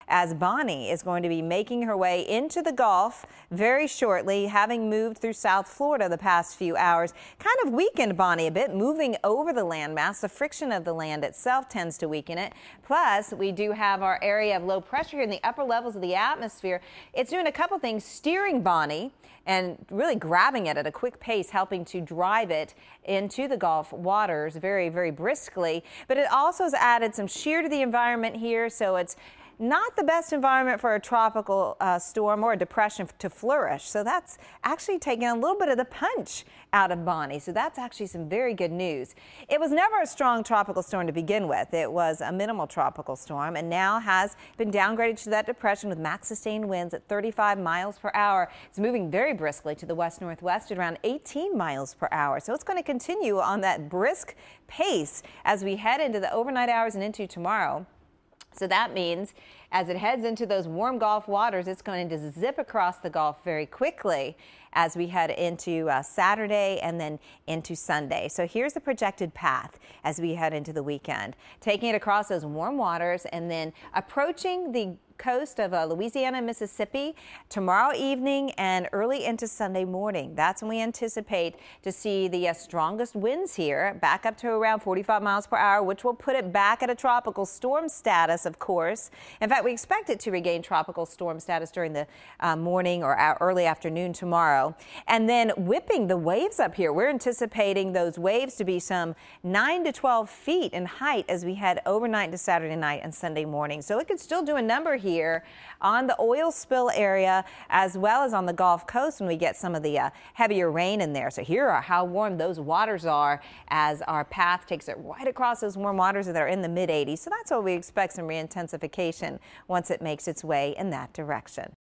as Bonnie is going to be making her way into the Gulf very shortly, having moved through South Florida the past few hours. Kind of weakened Bonnie a bit, moving over the landmass. The friction of the land itself tends to weaken it. Plus, we do have our area of low pressure here in the upper levels of the atmosphere. It's doing a couple things, steering Bonnie and really grabbing it at a quick pace, helping to drive it into the Gulf waters very, very briskly. But it also has added some shear to the environment here, so it's not the best environment for a tropical storm or a depression to flourish. So that's actually taking a little bit of the punch out of Bonnie. So that's actually some very good news. It was never a strong tropical storm to begin with. It was a minimal tropical storm and now has been downgraded to that depression with max sustained winds at 35 miles per hour. It's moving very briskly to the west-northwest at around 18 miles per hour. So it's going to continue on that brisk pace as we head into the overnight hours and into tomorrow. So that means as it heads into those warm Gulf waters, it's going to zip across the Gulf very quickly as we head into Saturday and then into Sunday. So here's the projected path as we head into the weekend, taking it across those warm waters and then approaching the coast of Louisiana and Mississippi tomorrow evening and early into Sunday morning. That's when we anticipate to see the strongest winds here, back up to around 45 miles per hour, which will put it back at a tropical storm status, of course. In fact, we expect it to regain tropical storm status during the morning or early afternoon tomorrow. And then whipping the waves up here. We're anticipating those waves to be some 9 to 12 feet in height as we head overnight to Saturday night and Sunday morning. So it could still do a number here on the oil spill area as well as on the Gulf Coast when we get some of the heavier rain in there. So here are how warm those waters are as our path takes it right across those warm waters that are in the mid 80s. So that's what we expect, some re-intensification once it makes its way in that direction.